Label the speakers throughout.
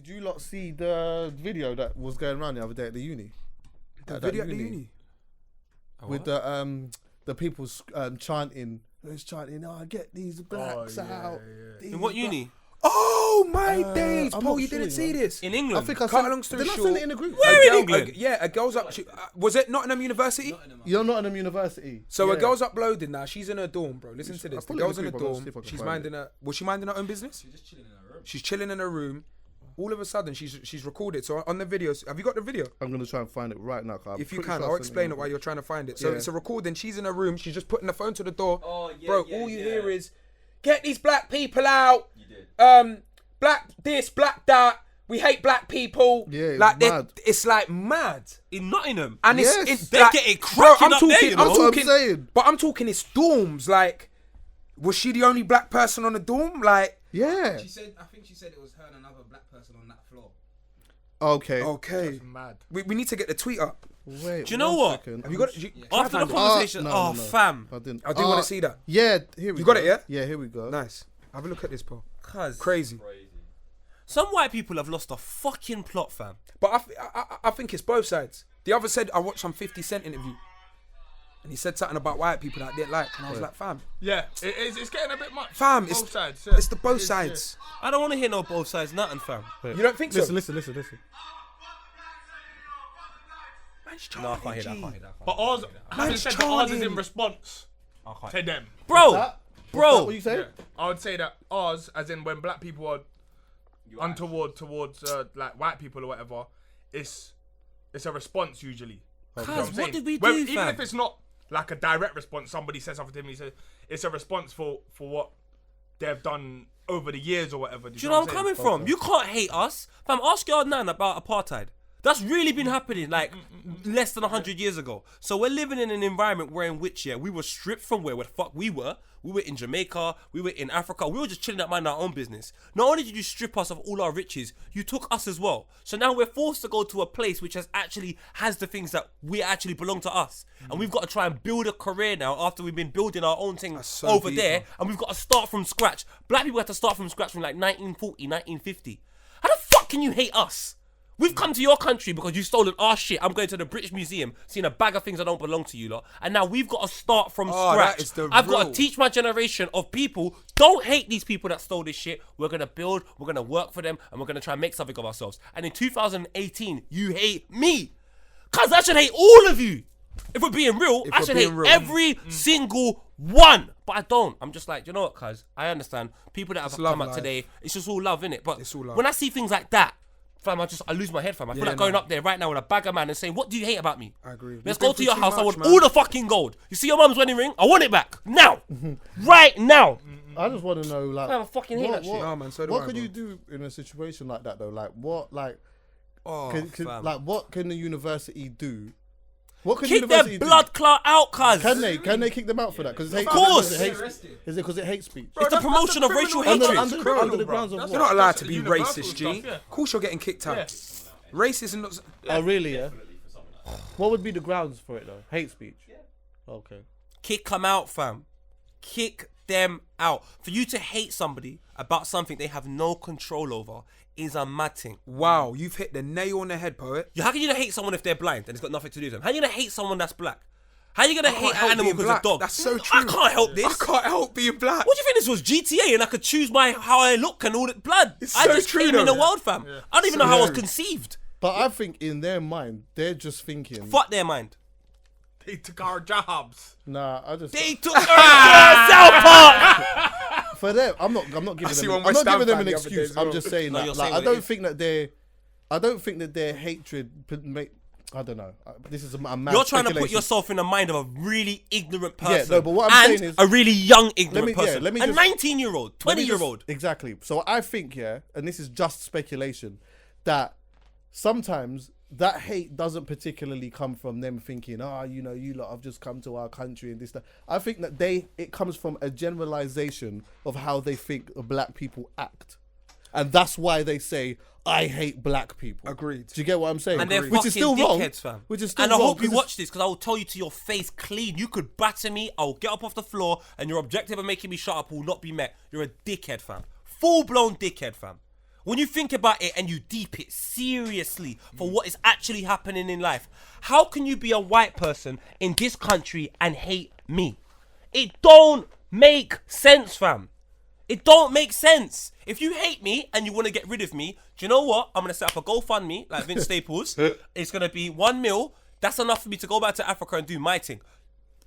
Speaker 1: Did you lot see the video that was going around the other day at the uni?
Speaker 2: The video at the uni?
Speaker 1: With the people chanting. Who's chanting? Oh, get these blacks out.
Speaker 3: In what uni?
Speaker 2: Oh my days,
Speaker 1: I'm
Speaker 2: Paul!
Speaker 1: not
Speaker 2: You
Speaker 1: sure,
Speaker 2: didn't see this
Speaker 1: man.
Speaker 3: In England.
Speaker 1: I think I
Speaker 2: Cut a
Speaker 1: sent,
Speaker 2: long story
Speaker 1: did I
Speaker 2: short.
Speaker 1: send it in the group?
Speaker 3: Where in England?
Speaker 2: A girl's up. Was it Nottingham University?
Speaker 1: You're Nottingham University.
Speaker 2: So a girl's uploaded now. She's in her dorm, bro. Listen to this. The
Speaker 1: put it in
Speaker 2: girl's
Speaker 1: the
Speaker 2: in her
Speaker 1: group, I'm gonna
Speaker 2: dorm.
Speaker 1: see if I can
Speaker 2: She's
Speaker 1: find
Speaker 2: minding her. Was she minding her own business? She's just chilling in her room. She's chilling in her room. All of a sudden, she's recorded. So on the videos, have you got the video?
Speaker 1: I'm gonna try and find it right now.
Speaker 2: If you can, I'll explain it while you're trying to find it. So it's a recording. She's in her room. She's just putting the phone to the door.
Speaker 3: Oh, yeah,
Speaker 2: bro,
Speaker 3: yeah,
Speaker 2: all you
Speaker 3: yeah.
Speaker 2: hear is, "Get these black people out."
Speaker 3: You did.
Speaker 2: Black this, black that. We hate black people.
Speaker 1: Yeah,
Speaker 2: like
Speaker 1: mad.
Speaker 2: it's like mad.
Speaker 3: In Nottingham.
Speaker 2: And
Speaker 1: Yes.
Speaker 2: it's
Speaker 3: They
Speaker 2: like,
Speaker 3: get it
Speaker 2: bro,
Speaker 3: cracking up there, you know?
Speaker 1: That's what I'm saying.
Speaker 2: But I'm talking it's dorms. Like, was she the only black person on the dorm? Like,
Speaker 1: Yeah.
Speaker 4: I think she said it was her and another black person on that floor.
Speaker 1: Okay.
Speaker 2: okay,
Speaker 4: Mad.
Speaker 2: we need to get the tweet up.
Speaker 1: Wait.
Speaker 3: Do you know
Speaker 1: one
Speaker 3: what?
Speaker 1: second.
Speaker 2: Have you got it? Can I
Speaker 3: After the
Speaker 2: find it?
Speaker 3: conversation,
Speaker 1: no.
Speaker 3: fam.
Speaker 1: I didn't.
Speaker 2: I do want to see that.
Speaker 1: Yeah, here we
Speaker 2: You
Speaker 1: go.
Speaker 2: got it, yeah?
Speaker 1: Yeah, here we go.
Speaker 2: Nice. Have a look at this, Paul.
Speaker 3: Cuz.
Speaker 2: Crazy.
Speaker 3: Some white people have lost a fucking plot, fam.
Speaker 2: But I think it's both sides. The other said, I watched some 50 Cent interview. And he said something about white people that I didn't like. And I was like, fam.
Speaker 4: Yeah, it's getting a bit much.
Speaker 2: Fam,
Speaker 4: both
Speaker 2: it's,
Speaker 4: sides. Yeah.
Speaker 2: it's the both sides.
Speaker 3: I don't want to hear no both sides, nothing, fam.
Speaker 2: You don't think so?
Speaker 1: Listen.
Speaker 3: No, I can't hear that. I can't hear that.
Speaker 4: But ours, having said that, ours is in response to them.
Speaker 3: Bro,
Speaker 1: What you say?
Speaker 4: Yeah. I would say that ours, as in when black people are untoward towards like white people or whatever, it's a response usually. You know
Speaker 3: Cuz,
Speaker 4: I'm
Speaker 3: what
Speaker 4: saying?
Speaker 3: did we
Speaker 4: Well,
Speaker 3: do,
Speaker 4: even
Speaker 3: fam?
Speaker 4: if it's not like a direct response, somebody says something to me, it's a response for what they've done over the years or whatever.
Speaker 3: Do you know where I'm coming from? You can't hate us. Fam, ask your nan about apartheid. That's really been happening like less than 100 years ago. So we're living in an environment where in which, we were stripped from where the fuck we were. We were in Jamaica, we were in Africa, we were just chilling out minding our own business. Not only did you strip us of all our riches, you took us as well. So now we're forced to go to a place which has the things that we actually belong to us. And we've got to try and build a career now after we've been building our own thing
Speaker 2: so
Speaker 3: over
Speaker 2: deep,
Speaker 3: there.
Speaker 2: bro.
Speaker 3: And we've got to start from scratch. Black people had to start from scratch from like 1940, 1950. How the fuck can you hate us? We've come to your country because you've stolen our shit. I'm going to the British Museum, seeing a bag of things that don't belong to you lot. And now we've got to start from scratch.
Speaker 2: That is the
Speaker 3: I've got to
Speaker 2: real.
Speaker 3: teach my generation of people, don't hate these people that stole this shit. We're going to build, we're going to work for them, and we're going to try and make something of ourselves. And in 2018, you hate me. Cuz I should hate all of you. If we're being real, I should hate every single one. But I don't. I'm just like, you know what, cuz? I understand. People that have
Speaker 2: love
Speaker 3: come up
Speaker 2: life.
Speaker 3: today, it's just all love, innit? But
Speaker 2: It's all love.
Speaker 3: when I see things like that, fam, I lose my head, fam. I feel like going up there right now with a bag of man and saying, what do you hate about me?
Speaker 2: I agree.
Speaker 3: Let's
Speaker 2: We've been
Speaker 3: go to
Speaker 2: through
Speaker 3: your
Speaker 2: too
Speaker 3: house. I
Speaker 2: much,
Speaker 3: want
Speaker 2: man.
Speaker 3: all the fucking gold. You see your mum's wedding ring? I want it back. Now. Right now.
Speaker 1: I just want to know, like,
Speaker 3: I fucking hate that shit.
Speaker 2: No, man, so do
Speaker 1: what
Speaker 2: I,
Speaker 1: can
Speaker 2: bro.
Speaker 1: you do in a situation like that, though? Like, what, like,
Speaker 2: Oh,
Speaker 3: fam.
Speaker 1: like, what can the university do? What can
Speaker 3: Kick
Speaker 1: university
Speaker 3: their blood clot out, cuz.
Speaker 1: do? Can they kick them out for that? Because
Speaker 3: Of course.
Speaker 1: Is it because it hate speech?
Speaker 3: It's the promotion of racial
Speaker 1: Under,
Speaker 3: hatred.
Speaker 1: under the grounds of
Speaker 4: That's
Speaker 1: what?
Speaker 2: You're not allowed
Speaker 4: That's
Speaker 2: to be
Speaker 4: universal
Speaker 2: racist, G.
Speaker 4: stuff, yeah.
Speaker 2: Of course you're getting kicked out.
Speaker 4: Yeah.
Speaker 2: Racism not...
Speaker 1: Oh, really? Yeah. What would be the grounds for it though? Hate speech. Okay.
Speaker 3: Kick them out, fam. Kick them out. For you to hate somebody about something they have no control over is a mad thing.
Speaker 2: Wow, you've hit the nail on the head, poet.
Speaker 3: How can you not hate someone if they're blind and it's got nothing to do with them? How are you gonna hate someone that's black? How are you gonna hate an animal because of dog?
Speaker 2: That's so true.
Speaker 3: I can't help this.
Speaker 2: I can't help being black.
Speaker 3: What do you think this was, GTA, and I could choose how I look and all that blood?
Speaker 2: It's
Speaker 3: I
Speaker 2: so
Speaker 3: just
Speaker 2: true,
Speaker 3: came in
Speaker 2: though.
Speaker 3: the world, fam. I don't even know how I was conceived.
Speaker 1: But I think in their mind, they're just thinking.
Speaker 3: Fuck their mind.
Speaker 4: They took our jobs.
Speaker 1: Nah, I just
Speaker 3: They took South Park.
Speaker 1: for them. I'm not giving
Speaker 2: see
Speaker 1: them.
Speaker 2: one
Speaker 1: I'm
Speaker 2: West
Speaker 1: not
Speaker 2: Ham
Speaker 1: giving them
Speaker 2: fan
Speaker 1: an
Speaker 2: the other day
Speaker 1: excuse.
Speaker 2: as
Speaker 1: I'm
Speaker 2: well.
Speaker 1: just saying
Speaker 3: No,
Speaker 1: that.
Speaker 3: you're
Speaker 1: Like,
Speaker 3: saying
Speaker 1: I
Speaker 3: what it
Speaker 1: don't
Speaker 3: is.
Speaker 1: think that their hatred make. I don't know. This is a mad
Speaker 3: You're trying to put
Speaker 1: speculation.
Speaker 3: yourself in the mind of a really ignorant person.
Speaker 1: Yeah, no, but what I'm
Speaker 3: and
Speaker 1: saying is-
Speaker 3: a really young ignorant
Speaker 1: Let me
Speaker 3: person.
Speaker 1: just-
Speaker 3: a 19-year-old,
Speaker 1: Let me just-
Speaker 3: 20-year-old.
Speaker 1: Exactly. So I think, and this is just speculation, that sometimes that hate doesn't particularly come from them thinking, you lot have just come to our country and this, that. I think that it comes from a generalization of how they think black people act. And that's why they say, I hate black people.
Speaker 2: Agreed.
Speaker 1: Do you get what I'm saying?
Speaker 3: And they're
Speaker 1: Which
Speaker 3: fucking
Speaker 1: is still wrong.
Speaker 3: dickheads, fam.
Speaker 1: Which is still
Speaker 3: and
Speaker 1: wrong.
Speaker 3: I hope you
Speaker 1: 'cause
Speaker 3: watch this, because I will tell you to your face clean. You could batter me, I'll get up off the floor, and your objective of making me shut up will not be met. You're a dickhead, fam. Full-blown dickhead, fam. when you think about it and you deep it seriously for what is actually happening in life, how can you be a white person in this country and hate me? It don't make sense, fam. It don't make sense. If you hate me and you want to get rid of me, do you know what? I'm going to set up a GoFundMe, like Vince Staples. It's going to be $1 million. That's enough for me to go back to Africa and do my thing.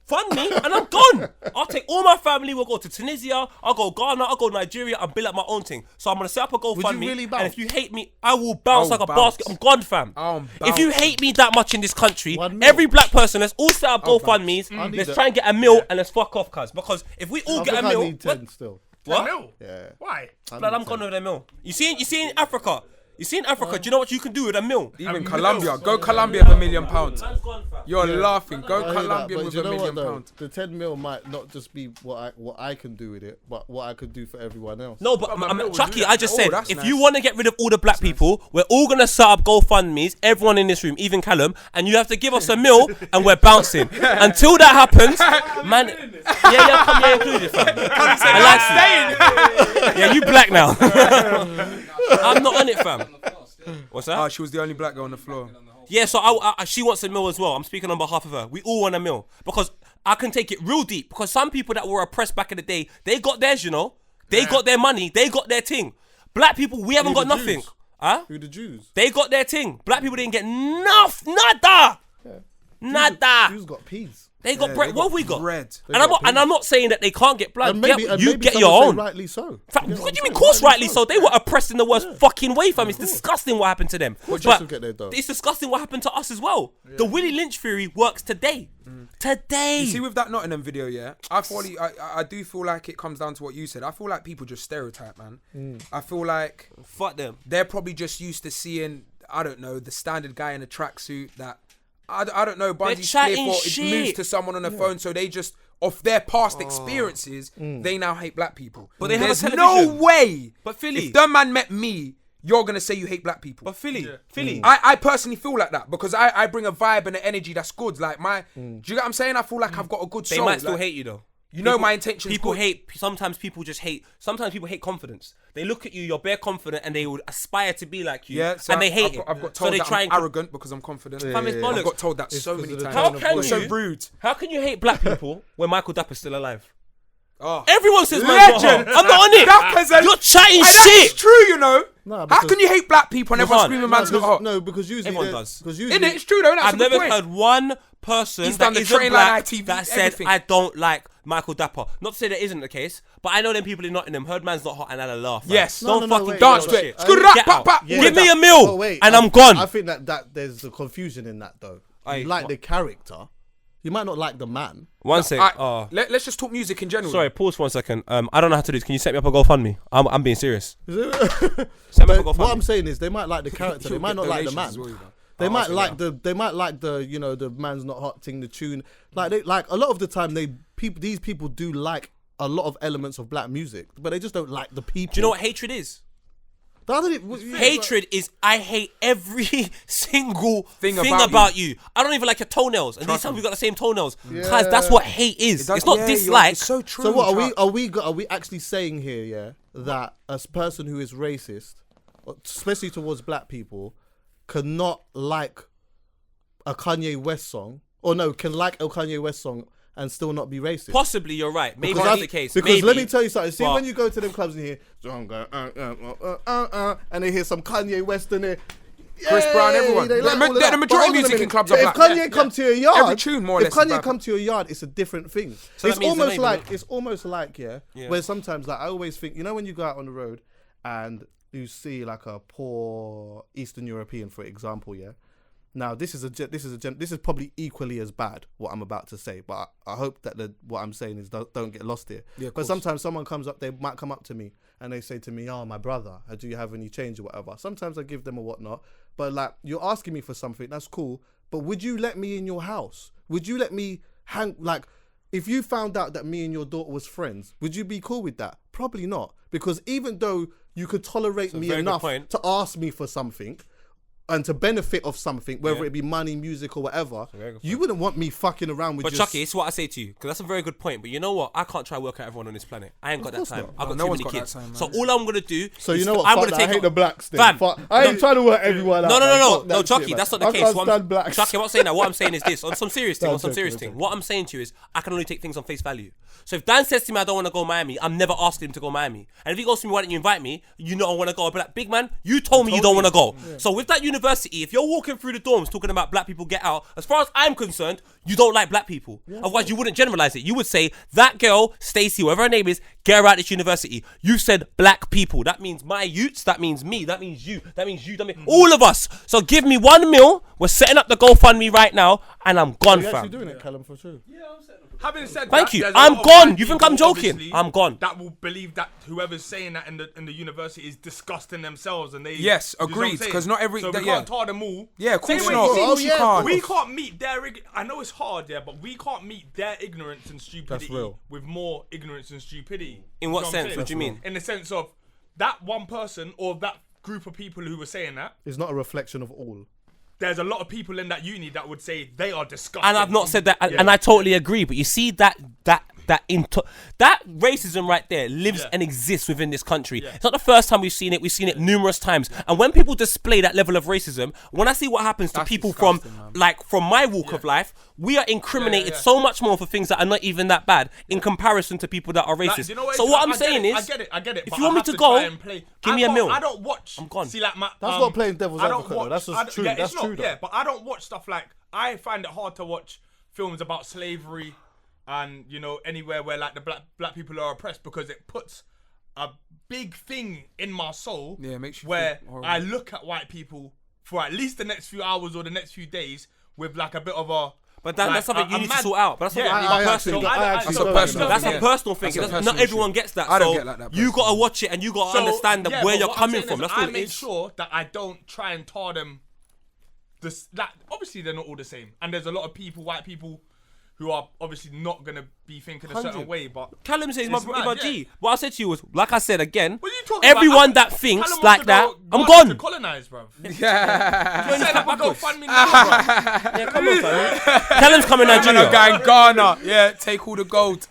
Speaker 3: Fund me and I'm gone. I'll take all my family. We'll go to Tunisia. I'll go Ghana. I'll go Nigeria and build up my own thing. So I'm going to set up a GoFundMe.
Speaker 1: really bounce?
Speaker 3: And if you hate me, I will bounce like a basket. I'm gone, fam. If you hate me that much in this country, every black person, let's all set up GoFundMes. Let's try and get a meal and let's fuck off, cuz. Because if we all get a meal...
Speaker 1: I need 10 still.
Speaker 3: What?
Speaker 4: 10 mil?
Speaker 1: Yeah.
Speaker 4: Why?
Speaker 3: Blood, I'm gone with a mill. You see in Africa? You see in Africa, do you know what you can do with a mill?
Speaker 2: Even Colombia. Go Colombia for £1 million. You're laughing. Go
Speaker 1: I hear that,
Speaker 2: Colombia
Speaker 1: but
Speaker 2: with
Speaker 1: you
Speaker 2: £1
Speaker 1: know what,
Speaker 2: million.
Speaker 1: though? The 10 mil might not just be what I can do with it, but what I could do for everyone else.
Speaker 3: No, but
Speaker 2: my mill would
Speaker 3: Chucky,
Speaker 2: do that.
Speaker 3: I just said,
Speaker 2: that's
Speaker 3: if
Speaker 2: nice.
Speaker 3: you want to get rid of all the black people, we're all going to set up GoFundMes, everyone in this room, even Callum, and you have to give us a mill and we're bouncing. Until that happens, man... Yeah, come here included, fam. I like you. Yeah, you black now. I'm not on it, fam. What's that?
Speaker 2: Oh, she was the only black girl on the floor.
Speaker 3: Yeah, so she wants a meal as well. I'm speaking on behalf of her. We all want a meal. Because I can take it real deep. Because some people that were oppressed back in the day, they got theirs, you know. They got their money. They got their thing. Black people, we haven't got nothing.
Speaker 1: Jews?
Speaker 3: Huh?
Speaker 1: Who the Jews?
Speaker 3: They got their thing. Black people didn't get nada. Nada.
Speaker 1: Jews got peas.
Speaker 3: They got bread. What have we got?
Speaker 2: Bread.
Speaker 3: And I'm not saying that they can't get blood.
Speaker 1: And maybe
Speaker 3: You get
Speaker 1: some
Speaker 3: your
Speaker 1: would say
Speaker 3: own.
Speaker 1: rightly so.
Speaker 3: What do you mean, course rightly so? They were oppressed in the worst fucking way, fam. It's disgusting what happened to them.
Speaker 1: Just
Speaker 3: But
Speaker 1: to get their dough.
Speaker 3: it's disgusting what happened to us as well. The Willie Lynch theory works today. Today.
Speaker 2: You see, with that Nottingham video, yeah, I do feel like it comes down to what you said. I feel like people just stereotype, man. I feel like
Speaker 3: Fuck them.
Speaker 2: they're probably just used to seeing, I don't know, the standard guy in a tracksuit that, I don't know, Bundy's
Speaker 3: chatting
Speaker 2: clear for it
Speaker 3: shit.
Speaker 2: moves to someone on the phone, so they just, off their past experiences, they now hate black people.
Speaker 3: But they have a
Speaker 2: There's no
Speaker 3: television.
Speaker 2: way,
Speaker 3: But Philly.
Speaker 2: if the man met me, you're going to say you hate black people.
Speaker 3: But Philly. Philly.
Speaker 2: I personally feel like that because I bring a vibe and an energy that's good. Like do you get what I'm saying? I feel like I've got a good
Speaker 3: They
Speaker 2: soul.
Speaker 3: might still
Speaker 2: like,
Speaker 3: hate you though.
Speaker 2: You know my intentions.
Speaker 3: People
Speaker 2: good.
Speaker 3: hate. Sometimes people just hate. Sometimes people hate confidence. They look at you, you're bare confident, and they would aspire to be like you.
Speaker 2: Yeah, so
Speaker 3: and they hate
Speaker 2: I've got told
Speaker 3: so they
Speaker 2: that
Speaker 3: try
Speaker 2: I'm
Speaker 3: and
Speaker 2: arrogant because I'm confident.
Speaker 3: Fam, it's
Speaker 2: I've
Speaker 3: bollocks.
Speaker 2: got told that so
Speaker 1: because
Speaker 2: many
Speaker 1: of the
Speaker 2: times.
Speaker 3: How
Speaker 1: tone of
Speaker 3: can
Speaker 1: voice.
Speaker 3: you?
Speaker 2: So rude.
Speaker 3: How can you hate black people when Michael Dapper's still alive?
Speaker 2: Oh.
Speaker 3: Everyone says man's not
Speaker 2: Legend.
Speaker 3: hot. I'm not on it.
Speaker 2: Dapper's a-
Speaker 3: You're chatting
Speaker 2: And that
Speaker 3: shit.
Speaker 2: is true, you know.
Speaker 1: Nah,
Speaker 2: How
Speaker 1: because-
Speaker 2: can you hate black people and everyone's
Speaker 3: can't.
Speaker 2: screaming man's not hot?
Speaker 1: No, because usually
Speaker 3: Everyone
Speaker 1: they're-
Speaker 3: does.
Speaker 1: Because
Speaker 2: Isn't
Speaker 1: usually
Speaker 2: it? It's true though. That's
Speaker 3: I've
Speaker 2: a good
Speaker 3: never
Speaker 2: point.
Speaker 3: heard one person
Speaker 2: He's
Speaker 3: that
Speaker 2: done the
Speaker 3: isn't
Speaker 2: train line,
Speaker 3: black
Speaker 2: ITV,
Speaker 3: that said
Speaker 2: everything.
Speaker 3: I don't like Michael Dapper. Not to say that isn't the case, but I know them people in Nottingham heard man's not hot and had a laugh. Man.
Speaker 2: Yes.
Speaker 3: Don't
Speaker 1: No, no,
Speaker 3: fucking
Speaker 1: wait,
Speaker 2: Dance
Speaker 1: no,
Speaker 2: to
Speaker 3: shit.
Speaker 2: it. Scoot-a-rap,
Speaker 3: Get
Speaker 2: pop,
Speaker 3: out.
Speaker 2: pop.
Speaker 1: Yeah.
Speaker 3: Give me a
Speaker 1: Oh,
Speaker 3: meal
Speaker 1: wait,
Speaker 3: and
Speaker 1: I-
Speaker 3: I'm gone.
Speaker 1: I think that there's a confusion in that though.
Speaker 3: Aye,
Speaker 1: You like
Speaker 3: what?
Speaker 1: the character. You might not like the man.
Speaker 3: One sec.
Speaker 2: Alright, let's just talk music in general.
Speaker 3: Sorry, pause for 1 second. I don't know how to do this. Can you set me up a GoFundMe? I'm being serious.
Speaker 1: Is it?
Speaker 3: Set me up a
Speaker 1: But what I'm
Speaker 3: GoFundMe.
Speaker 1: saying is they might like the character. They
Speaker 2: You'll
Speaker 1: might
Speaker 2: get
Speaker 1: not like the
Speaker 2: donations
Speaker 1: man.
Speaker 2: as well, you know.
Speaker 1: They might
Speaker 2: so
Speaker 1: like the you know the man's not hot thing, the tune. Like a lot of the time these people do like a lot of elements of black music, but they just don't like the people.
Speaker 3: Do you know what hatred is?
Speaker 1: The other
Speaker 3: Hatred is I hate every single thing
Speaker 2: about
Speaker 3: about you. I don't even like your toenails, and these times we got the same toenails. Guys, that's what hate is. It's not dislike.
Speaker 2: It's so true.
Speaker 1: So what
Speaker 2: Chuck.
Speaker 1: are we actually saying here? Yeah, that a person who is racist, especially towards black people, cannot like a Kanye West song, or no, can like a Kanye West song and still not be racist.
Speaker 3: Possibly you're right. Maybe
Speaker 1: Because
Speaker 3: that's the case.
Speaker 1: Because
Speaker 3: Maybe.
Speaker 1: let me tell you something. See,
Speaker 3: But-
Speaker 1: when you go to them clubs and you hear and they hear some Kanye West in it.
Speaker 2: Chris Brown, everyone.
Speaker 1: They like all of
Speaker 2: The
Speaker 1: that.
Speaker 2: majority
Speaker 1: But hold
Speaker 2: of
Speaker 1: on a
Speaker 2: music in
Speaker 1: minute.
Speaker 2: clubs are
Speaker 1: If
Speaker 2: black.
Speaker 1: Kanye come to your yard,
Speaker 2: Every tune more or
Speaker 1: if
Speaker 2: less is
Speaker 1: Kanye
Speaker 2: black.
Speaker 1: come to your yard, it's a different thing.
Speaker 3: So
Speaker 1: it's
Speaker 3: that means
Speaker 1: almost
Speaker 3: they're
Speaker 1: like
Speaker 3: not even-
Speaker 1: yeah,
Speaker 3: Yeah.
Speaker 1: where sometimes like I always think, you know, when you go out on the road and you see like a poor Eastern European, for example, yeah. Now this is probably equally as bad what I'm about to say, but I hope that what I'm saying is don't get lost here.
Speaker 2: Yeah, of
Speaker 1: but
Speaker 2: course.
Speaker 1: sometimes someone comes up, they might come up to me and they say to me, "Oh, my brother, do you have any change or whatever?" Sometimes I give them or whatnot, but like you're asking me for something, that's cool. But would you let me in your house? Would you let me hang like? If you found out that me and your daughter was friends, would you be cool with that? Probably not, because even though you could tolerate me
Speaker 3: very good
Speaker 1: enough
Speaker 3: point.
Speaker 1: to ask me for something. and to benefit of something, whether it be money, music, or whatever, you wouldn't want me fucking around with.
Speaker 3: But Chucky, it's what I say to you, because that's a very good point. But you know what? I can't try to work out everyone on this planet. I ain't got that time. I've got too many kids. So all I'm gonna do.
Speaker 1: So you know what?
Speaker 3: I'm
Speaker 1: Fuck
Speaker 3: gonna
Speaker 1: that.
Speaker 3: take
Speaker 1: I hate the blacks.
Speaker 3: Fam,
Speaker 1: I ain't trying to work everyone out.
Speaker 3: No, Chucky,
Speaker 1: shit,
Speaker 3: that's not
Speaker 1: man.
Speaker 3: the
Speaker 1: I
Speaker 3: case.
Speaker 1: can't stand blacks.
Speaker 3: Chucky, I'm not saying that. What I'm saying is this: on some serious thing,
Speaker 1: joking.
Speaker 3: What I'm saying to you is, I can only take things on face value. So if Dan says to me, I don't want to go Miami, I'm never asking him to go Miami. And if he goes to me, why don't you invite me? You know I want to go. I'll be like, big man, you told me you don't want to go. Yeah. So with that university, if you're walking through the dorms talking about black people get out, as far as I'm concerned, you don't like black people. Yeah, otherwise, you wouldn't generalize it. You would say, that girl, Stacey, whatever her name is, get her out this university. You said black people. That means my youths. That means me. That means you. That means you. That means all of us. So give me $1 million. We're setting up the GoFundMe right now, and I'm gone,
Speaker 1: Are you
Speaker 3: fam.
Speaker 1: actually doing it, Callum, for true?
Speaker 4: Yeah, I'm setting up. Having said
Speaker 3: Thank
Speaker 4: that,
Speaker 3: you.
Speaker 4: there's a
Speaker 3: I'm
Speaker 4: lot of
Speaker 3: gone.
Speaker 4: white
Speaker 3: You think
Speaker 4: people,
Speaker 3: I'm joking?
Speaker 4: obviously,
Speaker 3: I'm gone.
Speaker 4: That will believe that whoever's saying that in the university is disgusting themselves, and they.
Speaker 2: Yes,
Speaker 4: you know what I'm
Speaker 2: agreed.
Speaker 4: saying?
Speaker 2: Because not every.
Speaker 4: So we can't tar them all.
Speaker 2: Yeah, of course
Speaker 4: Same way
Speaker 2: not.
Speaker 4: we-
Speaker 2: Of course you can't.
Speaker 4: We can't meet their. I know it's hard, yeah, but we can't meet their ignorance and stupidity
Speaker 1: real.
Speaker 4: with more ignorance and stupidity.
Speaker 3: In
Speaker 4: You
Speaker 3: what
Speaker 4: know I'm
Speaker 3: sense?
Speaker 4: saying?
Speaker 3: What do you mean?
Speaker 4: In the sense of that one person or that group of people who were saying that.
Speaker 1: It's not a reflection of all.
Speaker 4: There's a lot of people in that uni that would say they are disgusting.
Speaker 3: And I've not said that, and I totally agree. But you see that racism right there lives and exists within this country. Yeah. It's not the first time we've seen it. We've seen it numerous times. And when people display that level of racism, when I see what happens to people from my walk of life, we are incriminated so much more for things that are not even that bad in comparison to people that are racist.
Speaker 4: You know what
Speaker 3: so what I'm saying is,
Speaker 4: I get it.
Speaker 3: If you want me to go, give me a meal.
Speaker 4: I don't watch.
Speaker 3: I'm gone.
Speaker 4: See, like
Speaker 1: That's not playing devil's advocate, though. That's just true.
Speaker 4: Yeah,
Speaker 1: That's
Speaker 4: it's not,
Speaker 1: true, though.
Speaker 4: Yeah, but I don't watch stuff like. I find it hard to watch films about slavery and anywhere where like the black people are oppressed, because it puts a big thing in my soul.
Speaker 2: Yeah, it makes you
Speaker 4: where
Speaker 2: feel horrible.
Speaker 4: I look at white people for at least the next few hours or the next few days with like a bit of a.
Speaker 3: But that's something you need to sort out. But that's
Speaker 1: That's
Speaker 3: a personal thing. Not everyone gets that.
Speaker 2: I don't get like that
Speaker 3: You gotta watch it and you gotta understand where you're coming from. That's all
Speaker 4: I
Speaker 3: it
Speaker 4: make
Speaker 3: is.
Speaker 4: sure that I don't try and tar them. Obviously they're not all the same, and there's a lot of people, white people, who are obviously not gonna be thinking a certain way. But
Speaker 3: Callum says
Speaker 4: it's
Speaker 3: my
Speaker 4: mad,
Speaker 3: G. What I said to you was, like I said again,
Speaker 4: What are you talking
Speaker 3: everyone
Speaker 4: about?
Speaker 3: that thinks
Speaker 4: Callum
Speaker 3: like
Speaker 4: wants
Speaker 3: that,
Speaker 4: to
Speaker 3: I'm
Speaker 4: go
Speaker 3: gone.
Speaker 4: To colonize, bro.
Speaker 2: Yeah.
Speaker 4: You said I go fund me now, bro.
Speaker 3: Yeah, come on, fam. Callum's coming Nigeria.
Speaker 2: Guy in Ghana. Yeah, take all the gold.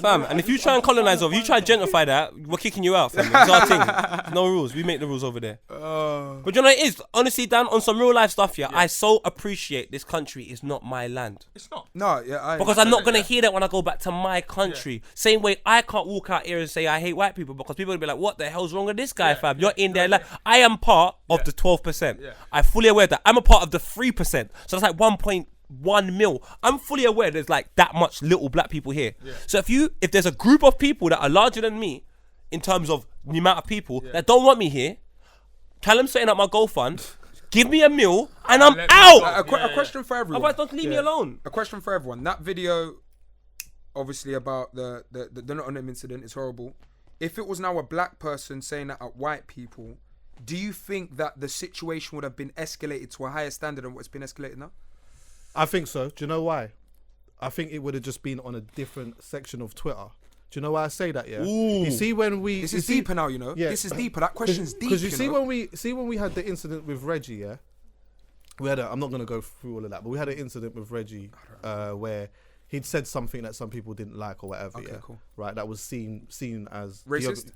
Speaker 3: Fam, and if you try and colonize over, you try and gentrify that, we're kicking you out, fam. It's our thing. No rules. We make the rules over there. But you know what it is? Honestly, Dan, on some real life stuff, I so appreciate this country is not my land.
Speaker 4: It's not.
Speaker 2: No, yeah,
Speaker 3: Because I'm not going to hear that when I go back to my country. Same way I can't walk out here and say I hate white people, because people will be like, what the hell's wrong with this guy, fam? You're in there. Like, I am part of the 12%. I'm fully aware that I'm a part of the 3%. So that's like 1.1 mil. I'm fully aware there's like that much little black people here. So if there's a group of people that are larger than me in terms of the amount of people that don't want me here, Callum's setting up my GoFund. Give me a meal and I'm out.
Speaker 2: A question for everyone.
Speaker 3: Otherwise, don't leave me alone.
Speaker 2: A question for everyone. That video, obviously about the Nottingham incident, is horrible. If it was now a black person saying that at white people, do you think that the situation would have been escalated to a higher standard than what's been escalated now?
Speaker 1: I think so. Do you know why? I think it would have just been on a different section of Twitter. Do you know why I say that? Yeah.
Speaker 3: Ooh.
Speaker 1: You see when we
Speaker 2: This is deeper now, you know.
Speaker 1: Yeah.
Speaker 2: This is deeper. That question's deep.
Speaker 1: Because you see
Speaker 2: know?
Speaker 1: when we had the incident with Reggie, yeah. We had I'm not gonna go through all of that, but we had an incident with Reggie where he'd said something that some people didn't like or whatever.
Speaker 2: Okay,
Speaker 1: yeah.
Speaker 2: cool.
Speaker 1: Right. That was seen as
Speaker 2: Racist?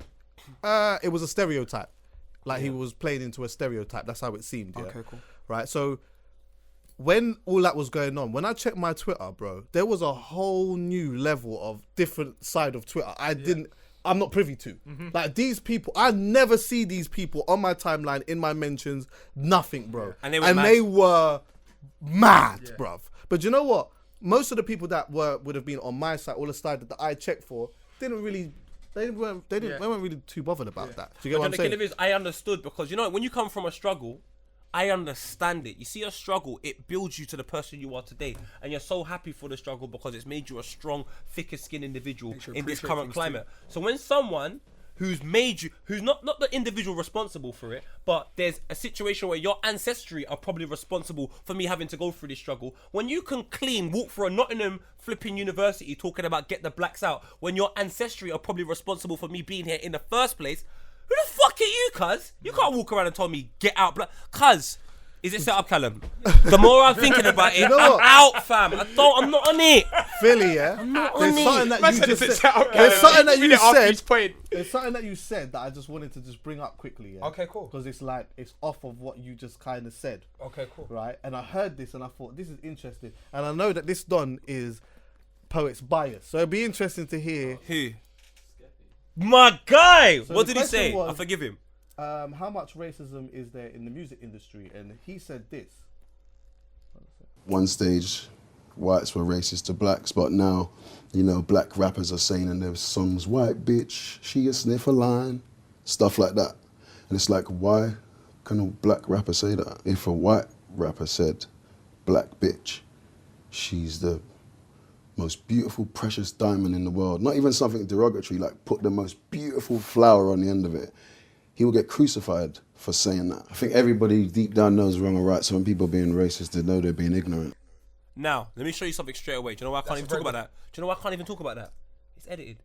Speaker 1: It was a stereotype. Like he was playing into a stereotype. That's how it seemed. Yeah.
Speaker 2: Okay, cool.
Speaker 1: Right. So when all that was going on, when I checked my Twitter, bro, there was a whole new level of different side of Twitter. I'm not privy to. Like these people, I never see these people on my timeline, in my mentions, nothing, bro.
Speaker 3: And they
Speaker 1: were mad, bruv. But you know what? Most of the people that would have been on my side, or the side that I checked for, they weren't really too bothered about that. Do you get what I'm saying?
Speaker 3: The killer is, I understood, because when you come from a struggle, I understand it. You see a struggle, it builds you to the person you are today. And you're so happy for the struggle because it's made you a strong, thicker skinned individual in this current climate. So when someone who's not the individual responsible for it, but there's a situation where your ancestry are probably responsible for me having to go through this struggle. When you can walk through a Nottingham flipping university talking about get the blacks out, when your ancestry are probably responsible for me being here in the first place, who the fuck are you, cuz? You can't walk around and tell me get out, black. Cuz, Is it set up, Callum? The more I'm thinking about it,
Speaker 1: know
Speaker 3: I'm
Speaker 1: what?
Speaker 3: out, fam. I'm not on it.
Speaker 1: Philly, yeah.
Speaker 3: not
Speaker 1: There's
Speaker 3: on
Speaker 1: something
Speaker 3: it.
Speaker 1: that you just said.
Speaker 4: There's
Speaker 1: There's something that you said.
Speaker 4: Each point.
Speaker 1: There's something that you said that I just wanted to just bring up quickly. Yeah?
Speaker 2: Okay, cool.
Speaker 1: Because it's like it's off of what you just kind of said.
Speaker 2: Okay, cool.
Speaker 1: Right, and I heard this and I thought this is interesting, and I know that this Don is poet's bias, so it'd be interesting to hear.
Speaker 3: Who? My guy.
Speaker 1: So
Speaker 3: What
Speaker 1: the
Speaker 3: did he
Speaker 1: question
Speaker 3: say?
Speaker 1: was-
Speaker 3: I forgive him.
Speaker 1: How much racism is there in the music industry? And he said this.
Speaker 5: One stage, whites were racist to blacks, but now, you know, black rappers are saying in their songs, white bitch, she a sniff a line, stuff like that. And it's like, why can a black rapper say that? If a white rapper said, black bitch, she's the most beautiful, precious diamond in the world, not even something derogatory, like put the most beautiful flower on the end of it, he will get crucified for saying that. I think everybody deep down knows wrong or right, so when people are being racist, they know they're being ignorant.
Speaker 3: Now, let me show you something straight away. Do you know why I can't even talk about that? Do you know why I can't even talk about that? It's edited.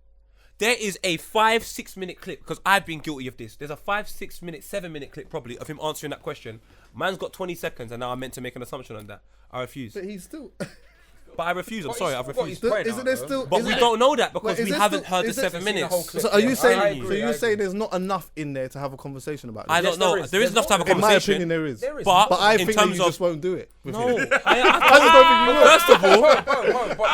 Speaker 3: There is a 5-6 minute clip, because I've been guilty of this. There's a 5-6 minute, 7 minute clip probably of him answering that question. Man's got 20 seconds and now I'm meant to make an assumption on that. I refuse.
Speaker 1: But he's still.
Speaker 3: But I refuse. I'm sorry, I've refused.
Speaker 1: Isn't there still?
Speaker 3: But we don't know that because
Speaker 1: Wait, is
Speaker 3: we
Speaker 1: there
Speaker 3: haven't
Speaker 1: still-
Speaker 3: heard the
Speaker 1: is there-
Speaker 3: 7
Speaker 2: seen the whole
Speaker 3: minutes.
Speaker 2: clip?
Speaker 1: So are you
Speaker 2: Yeah,
Speaker 1: saying?
Speaker 2: I agree,
Speaker 1: So
Speaker 2: I
Speaker 1: you're
Speaker 2: agree.
Speaker 1: saying there's not enough in there to have a conversation about this?
Speaker 3: I don't know.
Speaker 2: there is.
Speaker 3: There is enough to have a
Speaker 1: In my
Speaker 3: conversation.
Speaker 1: opinion, there is.
Speaker 2: There is.
Speaker 3: But
Speaker 1: But I
Speaker 3: in
Speaker 1: think that
Speaker 3: terms
Speaker 1: you
Speaker 3: of
Speaker 1: just won't do it. With
Speaker 3: no,
Speaker 1: him.
Speaker 3: I
Speaker 1: just don't think you will.
Speaker 3: first of all,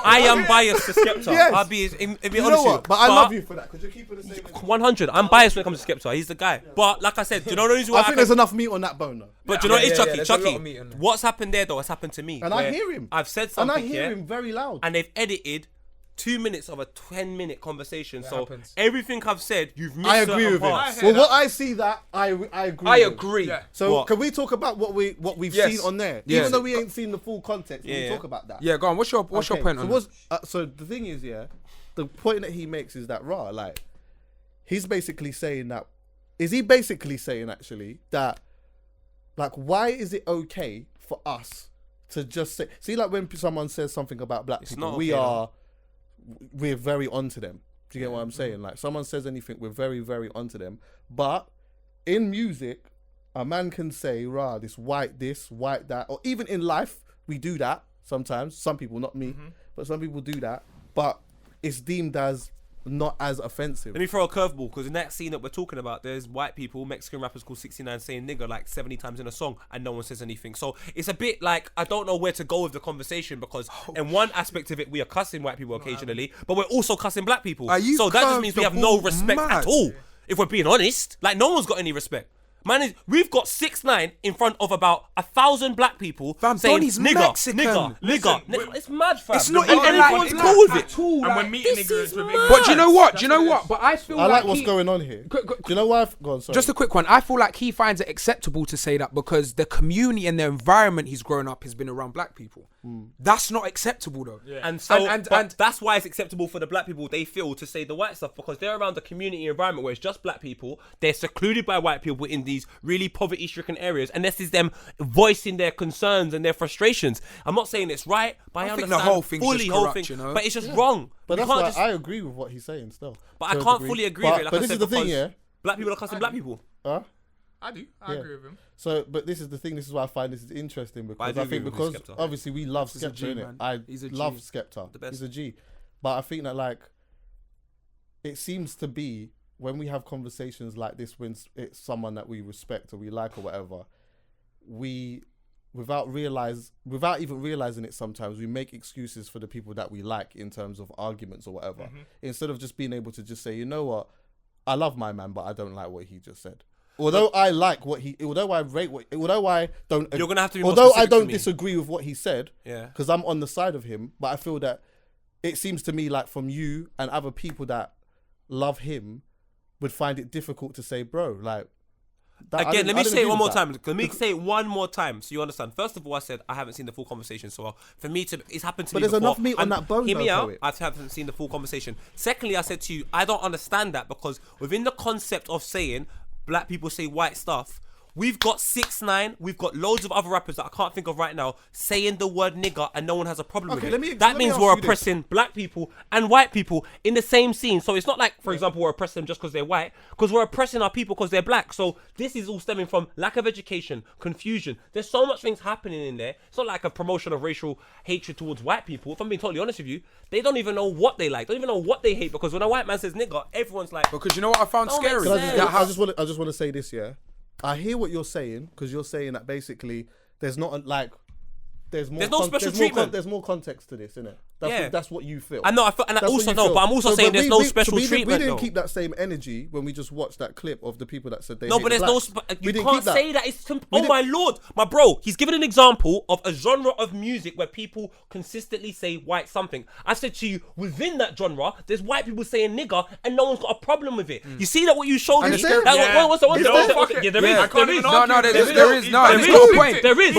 Speaker 3: I am biased to Skepta.
Speaker 1: Yes.
Speaker 3: I'll be
Speaker 1: You
Speaker 3: honest
Speaker 1: know
Speaker 3: with you.
Speaker 1: what? But I love you for that because you're keeping the same.
Speaker 3: 100. I'm biased when it comes to Skepta. He's the guy. But like I said, do you know the reason why
Speaker 1: I think there's enough meat on that bone though.
Speaker 3: But do you know what it is,
Speaker 2: Yeah,
Speaker 3: Chucky?
Speaker 2: there's a lot
Speaker 3: Chucky,
Speaker 2: of meat on there.
Speaker 3: what's happened there though has happened to me.
Speaker 1: And I
Speaker 3: where
Speaker 1: hear him.
Speaker 3: I've said
Speaker 1: And
Speaker 3: something
Speaker 1: I hear
Speaker 3: here,
Speaker 1: him very loud.
Speaker 3: and they've edited 2 minutes of a 10-minute conversation. So
Speaker 2: happens.
Speaker 3: everything I've said, you've missed
Speaker 1: I agree
Speaker 3: certain
Speaker 1: with him.
Speaker 3: parts.
Speaker 1: Well, what I see that I agree.
Speaker 2: I
Speaker 1: with him.
Speaker 2: agree.
Speaker 4: Yeah.
Speaker 1: So
Speaker 3: What?
Speaker 1: can we talk about what we've
Speaker 2: Yes.
Speaker 1: seen on there?
Speaker 2: Yeah.
Speaker 1: Even though we ain't seen the full context,
Speaker 3: Yeah.
Speaker 1: we talk about that.
Speaker 2: Yeah, go on. What's your point
Speaker 1: so
Speaker 2: on that?
Speaker 1: so the thing is, yeah, the point that he makes is that like he's basically saying that he basically saying actually that like why is it okay for us to just say like when someone says something about black people,
Speaker 3: not
Speaker 1: we
Speaker 3: okay,
Speaker 1: are we're very onto them. Do you get what I'm saying? Like someone says anything, we're very, very onto them. But in music, a man can say, rah, this, white that, or even in life, we do that sometimes. Some people, not me, but some people do that. But it's deemed as not as offensive.
Speaker 3: Let me throw a curveball, because in that scene that we're talking about, there's white people, Mexican rappers called 69 saying nigger like 70 times in a song, and no one says anything. So it's a bit like, I don't know where to go with the conversation, because in one aspect of it, we are cussing white people occasionally, but we're also cussing black people.
Speaker 2: Are you
Speaker 3: So that just means we have no
Speaker 2: comfortable
Speaker 3: respect
Speaker 2: mad?
Speaker 3: at all. If we're being honest, like no one's got any respect. Man, we've got 6ix9ine in front of about 1,000 black people
Speaker 2: Fam,
Speaker 3: saying
Speaker 2: Donnie's
Speaker 3: nigger,
Speaker 2: Mexican.
Speaker 3: nigger.
Speaker 4: Listen,
Speaker 3: It's mad, fam.
Speaker 2: It's not
Speaker 3: and
Speaker 2: even
Speaker 3: everyone's
Speaker 2: like
Speaker 3: cool with it.
Speaker 2: at all.
Speaker 4: And
Speaker 2: like-
Speaker 4: we're meeting
Speaker 3: this
Speaker 4: niggas
Speaker 3: is
Speaker 4: with
Speaker 3: mad.
Speaker 4: ignorance.
Speaker 2: But do you know what?
Speaker 4: That's
Speaker 2: Do you know
Speaker 4: it
Speaker 2: what?
Speaker 4: is.
Speaker 2: But I feel
Speaker 1: I like what's
Speaker 2: he-
Speaker 1: going on here.
Speaker 2: Go-
Speaker 1: Do you know why? Go on, sorry.
Speaker 2: Just a quick one. I feel like he finds it acceptable to say that because the community and the environment he's grown up has been around black people. That's not acceptable though.
Speaker 3: And so,
Speaker 2: and
Speaker 3: that's why it's acceptable for the black people, they feel, to say the white stuff, because they're around the community environment where it's just black people. They're secluded by white people in these really poverty-stricken areas, and this is them voicing their concerns and their frustrations. I'm not saying it's right, but I
Speaker 2: I think
Speaker 3: understand
Speaker 2: the whole thing's
Speaker 3: fully
Speaker 2: just
Speaker 3: whole
Speaker 2: corrupt,
Speaker 3: thing,
Speaker 2: you know?
Speaker 3: but it's just wrong.
Speaker 1: But
Speaker 3: We
Speaker 1: that's
Speaker 3: can't
Speaker 1: why
Speaker 3: just-
Speaker 1: I agree with what he's saying still.
Speaker 3: but
Speaker 1: to
Speaker 3: I
Speaker 1: a
Speaker 3: can't
Speaker 1: degree.
Speaker 3: fully agree with it. Like
Speaker 1: but
Speaker 3: I
Speaker 1: this
Speaker 3: said,
Speaker 1: is the thing,
Speaker 3: because
Speaker 1: yeah.
Speaker 3: black people are cussing black people.
Speaker 1: Huh?
Speaker 4: I do. I
Speaker 1: Yeah.
Speaker 4: agree with him.
Speaker 1: So, but this is the thing. This is why I find this is interesting
Speaker 3: I
Speaker 1: because
Speaker 3: do
Speaker 1: I,
Speaker 3: agree
Speaker 1: think
Speaker 3: with
Speaker 1: because
Speaker 3: Skepta.
Speaker 1: obviously we love
Speaker 2: He's a
Speaker 1: Skepta,
Speaker 2: G,
Speaker 1: innit?
Speaker 2: man.
Speaker 1: I
Speaker 2: He's a G.
Speaker 1: love Skepta.
Speaker 3: The best.
Speaker 1: He's a G. But I think that like it seems to be when we have conversations like this, when it's someone that we respect or we like or whatever, we without even realizing it, sometimes we make excuses for the people that we like in terms of arguments or whatever, instead of just being able to just say, you know what, I love my man, but I don't like what he just said. Although I like what he, although I rate what, although I don't,
Speaker 3: You're gonna have to be more
Speaker 1: although I
Speaker 3: specific to
Speaker 1: don't
Speaker 3: me.
Speaker 1: disagree with what he said,
Speaker 3: Yeah.
Speaker 1: because I'm on the side of him, but I feel that it seems to me like from you and other people that love him would find it difficult to say, bro, like. that- I
Speaker 3: Again,
Speaker 1: didn't-
Speaker 3: let
Speaker 1: I
Speaker 3: me
Speaker 1: didn't
Speaker 3: say it
Speaker 1: agree
Speaker 3: one
Speaker 1: with
Speaker 3: more
Speaker 1: that.
Speaker 3: time. Let me say it one more time so you understand. First of all, I said I haven't seen the full conversation. So for me to, it's happened to
Speaker 1: But
Speaker 3: me
Speaker 1: there's
Speaker 3: before.
Speaker 1: enough meat on
Speaker 3: And
Speaker 1: that bone,
Speaker 3: hear me
Speaker 1: though,
Speaker 3: out.
Speaker 1: poet.
Speaker 3: I haven't seen the full conversation. Secondly, I said to you, I don't understand that, because within the concept of saying black people say white stuff, We've got 6ix9ine. We've got loads of other rappers that I can't think of right now saying the word nigger, and no one has a problem with it. That means we're oppressing black people and white people in the same scene. So it's not like, for example, we're oppressing them just because they're white, because we're oppressing our people because they're black. So this is all stemming from lack of education, confusion. There's so much things happening in there. It's not like a promotion of racial hatred towards white people. If I'm being totally honest with you, they don't even know what they like, don't even know what they hate, because when a white man says nigger, everyone's like,
Speaker 2: Because you know what I found
Speaker 3: Don't
Speaker 2: scary?
Speaker 3: make sense.
Speaker 1: I just want to say this, yeah. I hear what you're saying, because you're saying that basically there's not there's no special treatment. There's more context to this, innit? That's what you feel.
Speaker 3: I know, and I also know, but I'm also saying there's no special treatment.
Speaker 1: We didn't
Speaker 3: though.
Speaker 1: keep that same energy when we just watched that clip of the people that said they.
Speaker 3: No,
Speaker 1: hate
Speaker 3: but there's
Speaker 1: the
Speaker 3: no.
Speaker 1: blacks.
Speaker 3: You
Speaker 1: didn't
Speaker 3: can't
Speaker 1: keep that.
Speaker 3: say that. It's my lord, my bro. He's given an example of a genre of music where people consistently say white something. I said to you, within that genre, there's white people saying nigger, and no one's got a problem with it. You see that what you showed me?
Speaker 1: Is there?
Speaker 4: Yeah, there is. I can't even argue.
Speaker 2: There is. No, there's no point.
Speaker 3: There is.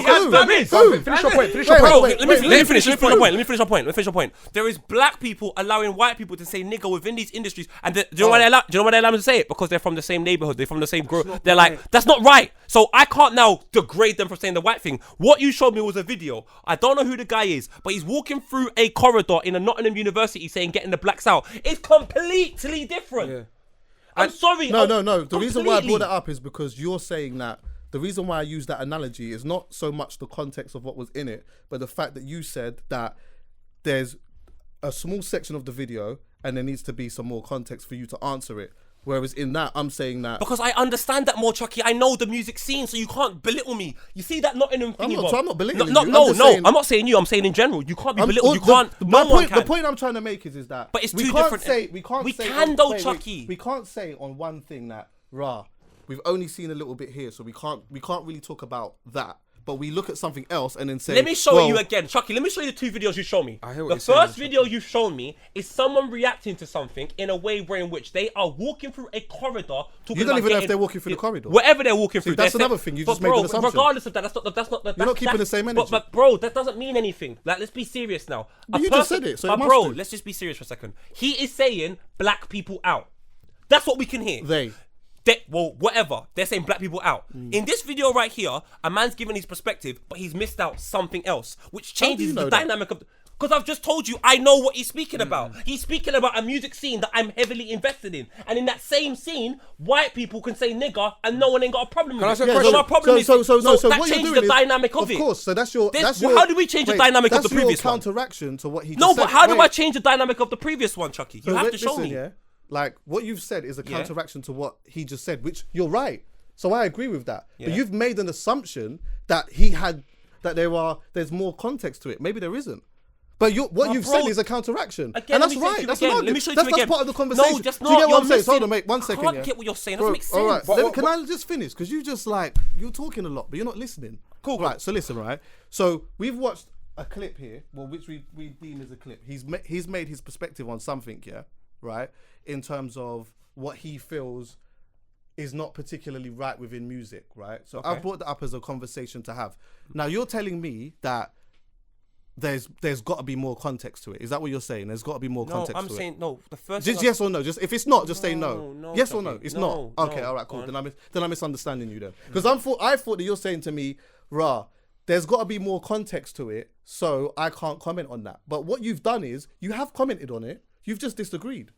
Speaker 2: Finish your point. Finish your
Speaker 3: Bro,
Speaker 2: point.
Speaker 3: let me finish my point. There is black people allowing white people to say nigger within these industries, and do you know why they allow them to say it? Because they're from the same neighborhood, they're from the same group. They're like, that's not right. So I can't now degrade them for saying the white thing. What you showed me was a video. I don't know who the guy is, but he's walking through a corridor in a Nottingham University saying getting the blacks out. It's completely different.
Speaker 2: Yeah.
Speaker 3: I'm sorry.
Speaker 1: No. The reason why I brought it up is because you're saying that. The reason why I use that analogy is not so much the context of what was in it, but the fact that you said that there's a small section of the video and there needs to be some more context for you to answer it. Whereas in that, I'm saying that...
Speaker 3: Because I understand that more, Chucky. I know the music scene, so you can't belittle me. You see that Nottingham thing?
Speaker 1: I'm not belittling you.
Speaker 3: No, I'm not saying you. I'm saying in general. You can't be belittled. You can't...
Speaker 1: The point I'm trying to make is that...
Speaker 3: But it's too different.
Speaker 1: We can't say on one thing that, we've only seen a little bit here, so we can't really talk about that. But we look at something else and then say...
Speaker 3: Let me show you again. Chucky, let me show you the 2 videos you showed me.
Speaker 2: I hear what
Speaker 3: the
Speaker 2: you're saying,
Speaker 3: first video you showed me is someone reacting to something in a way in which they are walking through a corridor.
Speaker 1: You don't even know if they're walking through the corridor.
Speaker 3: Whatever they're walking through.
Speaker 1: That's another thing. You just made an assumption.
Speaker 3: Regardless of that, you're
Speaker 1: not keeping the same energy.
Speaker 3: But bro, that doesn't mean anything. Like, let's be serious now.
Speaker 1: But you just said it, so it must
Speaker 3: bro,
Speaker 1: do.
Speaker 3: let's just be serious for a second. He is saying black people out. That's what we can hear. Well, whatever. They're saying black people out. In this video right here, a man's giving his perspective, but he's missed out something else, which changes the dynamic of... Because I've just told you, I know what he's speaking about. He's speaking about a music scene that I'm heavily invested in. And in that same scene, white people can say nigger and no one ain't got a problem with it.
Speaker 1: So my problem
Speaker 3: is that
Speaker 1: what
Speaker 3: changes the dynamic of it.
Speaker 1: Of course, so that's your...
Speaker 3: How do we change the dynamic of the previous one?
Speaker 1: That's your counteraction to what he just
Speaker 3: No,
Speaker 1: said.
Speaker 3: but how do I change the dynamic of the previous one, Chucky? You have to show me.
Speaker 1: Like, what you've said is a counteraction to what he just said, which you're right. So I agree with that. But you've made an assumption that there's more context to it. Maybe there isn't. But what you've said is a counteraction.
Speaker 3: Again,
Speaker 1: and that's right. That's
Speaker 3: let me show you
Speaker 1: that's
Speaker 3: again.
Speaker 1: part of the conversation.
Speaker 3: No, that's not.
Speaker 1: Do you get what I'm saying?
Speaker 3: Missing.
Speaker 1: Hold on, mate. 1 second.
Speaker 3: I can't get what you're saying. That doesn't make sense.
Speaker 1: All right. Can I just finish? Because you just you're talking a lot, but you're not listening. Cool. Right. So listen, right? So we've watched a clip here, which we deem as a clip. He's made his perspective on something, right? In terms of what he feels is not particularly right within music, right? So I've brought that up as a conversation to have. Now you're telling me that there's got to be more context to it. Is that what you're saying? There's got to be more context to it.
Speaker 3: No, I'm saying no. The first
Speaker 1: just yes or no. Just if it's not, just say no.
Speaker 3: No.
Speaker 1: Yes or no. It's not. Okay, all right, cool. Then I'm misunderstanding you then. Because I thought that you're saying to me, there's got to be more context to it, so I can't comment on that. But what you've done is you have commented on it. You've just disagreed.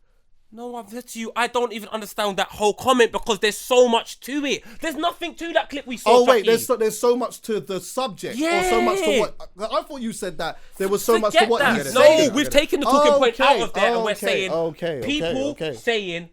Speaker 3: No, I've said to you, I don't even understand that whole comment because there's so much to it. There's nothing to that clip we saw.
Speaker 1: Oh wait, there's so much to the subject, or so much to what? I thought you said that there was so much to what he said.
Speaker 3: No, we've taken the talking point out of there, and we're saying people
Speaker 1: saying.
Speaker 3: saying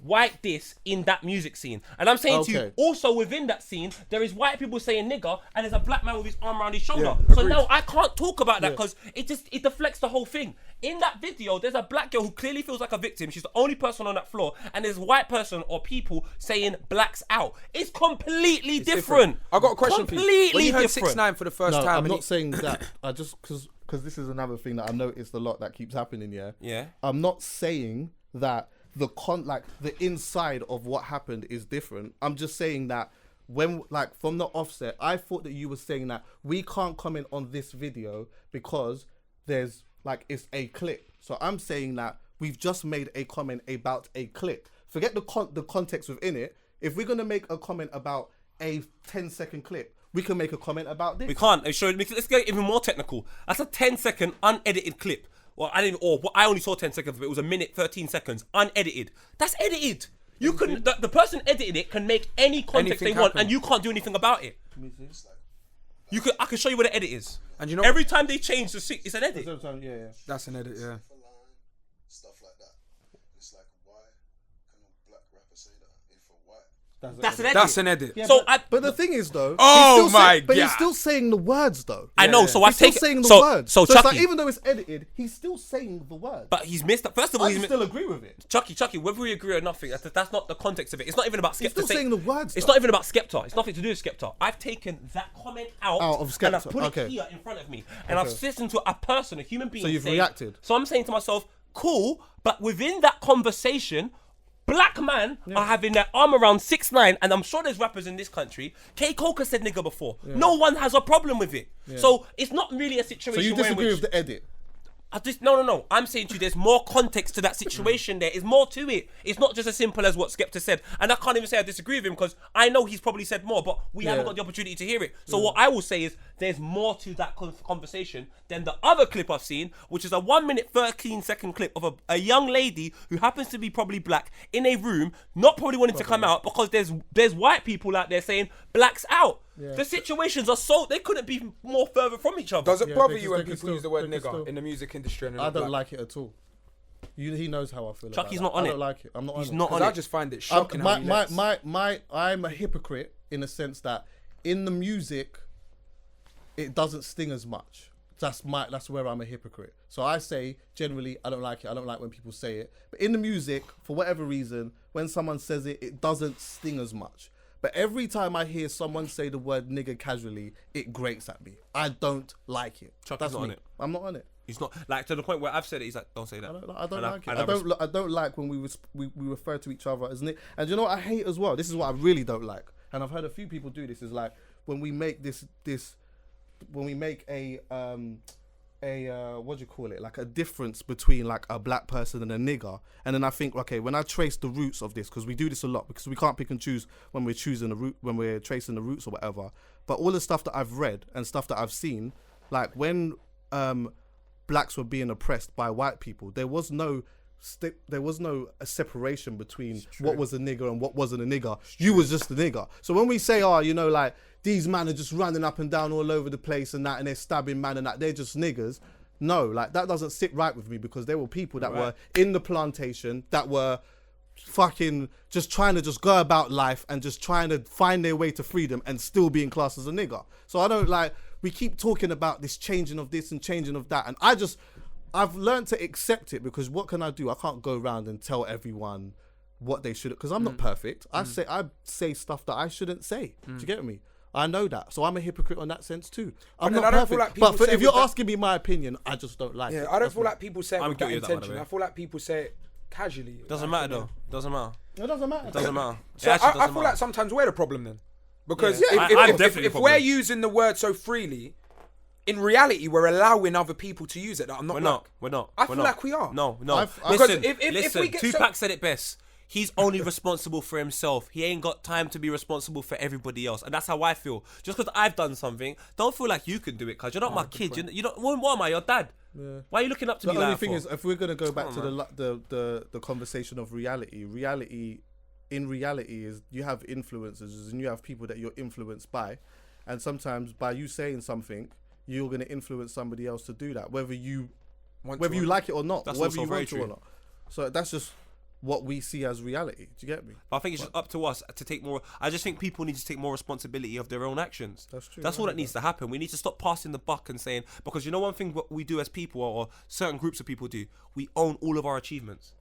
Speaker 3: white this in that music scene. And I'm saying to you, also within that scene, there is white people saying nigger, and there's a black man with his arm around his shoulder. So now I can't talk about that because it deflects the whole thing. In that video, there's a black girl who clearly feels like a victim. She's the only person on that floor. And there's a white person or people saying blacks out. It's completely different.
Speaker 2: I got a question for you. When you heard
Speaker 3: different.
Speaker 2: 6ix9ine for the first time...
Speaker 1: I'm not saying that. I just... Because this is another thing that I noticed a lot that keeps happening,
Speaker 3: Yeah.
Speaker 1: I'm not saying that the inside of what happened is different. I'm just saying that from the offset, I thought that you were saying that we can't comment on this video because there's it's a clip. So I'm saying that we've just made a comment about a clip. Forget the context within it. If we're gonna make a comment about a 10-second clip, we can make a comment about this.
Speaker 3: We can't. Let's get even more technical. That's a 10-second unedited clip. Well, I only saw 10 seconds of it. It was a minute, 13 seconds, unedited. That's edited. You can. The person editing it can make any context
Speaker 2: Anything
Speaker 3: they want,
Speaker 2: happen.
Speaker 3: and you can't do anything about it. I can show you what the edit is.
Speaker 2: And you know,
Speaker 3: Every time they change the it's an edit.
Speaker 1: Yeah.
Speaker 2: that's an edit. Yeah.
Speaker 5: Stuff like that. It's like, why can a black rapper say that if a white?
Speaker 3: That's an edit.
Speaker 2: That's an edit.
Speaker 1: Yeah,
Speaker 3: So
Speaker 1: but the thing is though,
Speaker 2: Oh
Speaker 1: he's still
Speaker 2: my
Speaker 1: but he's
Speaker 2: God.
Speaker 1: still saying the words though.
Speaker 3: I know. So I've
Speaker 1: He's still
Speaker 3: taken.
Speaker 1: saying the
Speaker 3: so,
Speaker 1: words.
Speaker 3: So
Speaker 1: it's
Speaker 3: Chucky,
Speaker 1: like even though it's edited, he's still saying the words.
Speaker 3: but he's missed. First of all,
Speaker 1: I
Speaker 3: he's
Speaker 1: still agree with it.
Speaker 3: Chucky, whether we agree or nothing, that's not the context of it. It's not even about Skepta.
Speaker 1: He's still saying the words.
Speaker 3: It's
Speaker 1: though.
Speaker 3: not even about Skepta. It's nothing to do with Skepta. I've taken that comment out
Speaker 1: of Skepta.
Speaker 3: and I've put
Speaker 1: Okay.
Speaker 3: it here in front of me. And I've listened to a person, a human being.
Speaker 1: So you've
Speaker 3: say-
Speaker 1: reacted.
Speaker 3: So I'm saying to myself, cool, but within that conversation, black men are having their arm around 6ix9ine, and I'm sure there's rappers in this country. K. Coker said nigga before. No one has a problem with it. So it's not really a
Speaker 1: So
Speaker 3: situation
Speaker 1: you
Speaker 3: where in
Speaker 1: disagree
Speaker 3: which
Speaker 1: with the edit?
Speaker 3: No. I'm saying to you, there's more context to that situation. There's more to it. It's not just as simple as what Skepta said. And I can't even say I disagree with him because I know he's probably said more, but we haven't got the opportunity to hear it. So what I will say is there's more to that conversation than the other clip I've seen, which is a 1 minute 13-second clip of a young lady who happens to be probably black in a room, not probably wanting to come out because there's white people out there saying blacks out. The situations are so they couldn't be more further from each other.
Speaker 2: Does it
Speaker 1: Yeah,
Speaker 2: bother
Speaker 1: they
Speaker 2: you
Speaker 1: can
Speaker 2: when
Speaker 1: still-
Speaker 2: people use the word
Speaker 1: they can
Speaker 2: nigger
Speaker 1: still-
Speaker 2: in the music industry? And
Speaker 1: I don't like it at all. He knows how I feel.
Speaker 3: Chucky's
Speaker 1: about
Speaker 3: not on
Speaker 1: that.
Speaker 3: it.
Speaker 1: I don't like it. I'm not
Speaker 3: He's
Speaker 1: on
Speaker 3: not
Speaker 1: it.
Speaker 3: on
Speaker 2: Because I
Speaker 3: it.
Speaker 2: just find it shocking. how he lets-
Speaker 1: I'm a hypocrite in the sense that in the music, it doesn't sting as much. That's where I'm a hypocrite. So I say generally I don't like it. I don't like when people say it. But in the music, for whatever reason, when someone says it, it doesn't sting as much. But every time I hear someone say the word nigger casually, it grates at me. I don't like it.
Speaker 3: Chucky's
Speaker 1: That's
Speaker 3: not
Speaker 1: me.
Speaker 3: on it.
Speaker 1: I'm not on it.
Speaker 3: He's not like to the point where I've said it. He's like, don't say that.
Speaker 1: I don't like it.
Speaker 3: and
Speaker 1: I don't like when we refer to each other as Nick. And you know what I hate as well? This is what I really don't like. And I've heard a few people do this. Is like when we make when we make a what do you call it? Like a difference between like a black person and a nigger. And then I think, okay, when I trace the roots of this, because we do this a lot, because we can't pick and choose when we're choosing the root, when we're tracing the roots or whatever. But all the stuff that I've read and stuff that I've seen, like when blacks were being oppressed by white people, there was no a separation between what was a nigger and what wasn't a nigger. You was just a nigger. So when we say, like these men are just running up and down all over the place and that, and they're stabbing man and that, they're just niggers. No, like that doesn't sit right with me, because there were people that were in the plantation that were fucking just trying to just go about life and just trying to find their way to freedom and still being classed as a nigger. So I don't like, we keep talking about this changing of this and changing of that, and I've learned to accept it, because what can I do? I can't go around and tell everyone what they should, because I'm not perfect. I say stuff that I shouldn't say. Do you get me? I know that, so I'm a hypocrite on that sense too. I'm
Speaker 2: then
Speaker 1: not
Speaker 2: I don't feel
Speaker 1: perfect,
Speaker 2: like
Speaker 1: but
Speaker 2: people say
Speaker 1: if you're
Speaker 2: with that-
Speaker 1: asking me my opinion, I just don't like it.
Speaker 2: Yeah, I don't
Speaker 1: That's
Speaker 2: feel
Speaker 1: me.
Speaker 2: like people say it
Speaker 3: I'm
Speaker 2: with that
Speaker 3: guilty of that, by the
Speaker 2: intention.
Speaker 3: way.
Speaker 2: I feel like people say it casually.
Speaker 3: Doesn't matter though. Doesn't matter.
Speaker 1: It doesn't matter.
Speaker 3: Doesn't matter.
Speaker 2: So
Speaker 3: It actually
Speaker 2: I
Speaker 3: doesn't
Speaker 2: feel
Speaker 3: matter.
Speaker 2: like sometimes we're the problem then. Because
Speaker 3: Yeah. I'm
Speaker 2: if
Speaker 3: definitely the
Speaker 2: we're
Speaker 3: problem.
Speaker 2: using the word so freely, in reality we're allowing other people to use it. That I'm not.
Speaker 3: We're
Speaker 2: black.
Speaker 3: not. We're not.
Speaker 2: I
Speaker 3: We're
Speaker 2: feel
Speaker 3: not.
Speaker 2: like we are.
Speaker 3: No.
Speaker 1: Because
Speaker 3: Listen,
Speaker 2: if we get
Speaker 3: Tupac said it best. He's only responsible for himself. He ain't got time to be responsible for everybody else. And that's how I feel. Just because I've done something, don't feel like you can do it, because you're not my kid. You don't. What am I? Your dad. Yeah. Why are you looking up to
Speaker 1: The
Speaker 3: me
Speaker 1: only
Speaker 3: like
Speaker 1: thing
Speaker 3: for?
Speaker 1: is, if we're gonna go back to the conversation of reality is you have influencers and you have people that you're influenced by, and sometimes by you saying something, you're gonna influence somebody else to do that, whether you like it or not,
Speaker 3: That's
Speaker 1: whether
Speaker 3: also
Speaker 1: you
Speaker 3: very
Speaker 1: want to
Speaker 3: true.
Speaker 1: or not. So that's just what we see as reality. Do you get me?
Speaker 3: But I think it's just up to us to take more. I just think people need to take more responsibility of their own actions.
Speaker 1: That's true.
Speaker 3: That's all that needs to happen. We need to stop passing the buck and saying, because you know one thing what we do as people, or certain groups of people do, we own all of our achievements.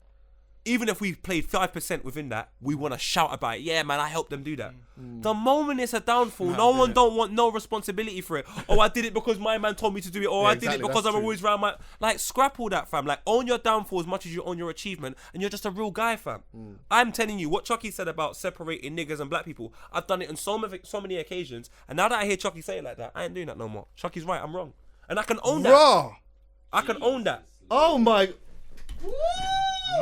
Speaker 3: Even if we've played 5% within that, we want to shout about it. Yeah, man, I helped them do that. The moment it's a downfall, no one don't want no responsibility for it. Oh, I did it because my man told me to do it. Or
Speaker 1: Yeah,
Speaker 3: I did it
Speaker 1: exactly,
Speaker 3: because
Speaker 1: that's
Speaker 3: I'm
Speaker 1: true.
Speaker 3: always around my... Like, scrap all that, fam. Like, own your downfall as much as you own your achievement. And you're just a real guy, fam. I'm telling you, what Chucky said about separating niggers and black people, I've done it on so many occasions. And now that I hear Chucky say it like that, I ain't doing that no more. Chucky's right, I'm wrong. And I can own that.
Speaker 1: Raw.
Speaker 3: I can own that.
Speaker 1: Oh my.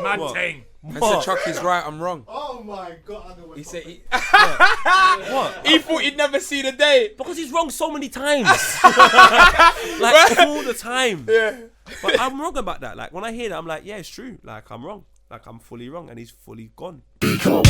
Speaker 4: Mad
Speaker 3: What?
Speaker 4: thing.
Speaker 2: I said Chucky's right. I'm wrong.
Speaker 1: Oh Oh my God.
Speaker 2: He said he,
Speaker 3: What?
Speaker 2: he thought he'd never see the day.
Speaker 3: Because he's wrong so many times. Like, all the time.
Speaker 2: Yeah.
Speaker 3: But I'm wrong about that. Like, when I hear that, I'm like, yeah, it's true. Like, I'm wrong. Like, I'm fully wrong, and he's fully gone.
Speaker 5: Become.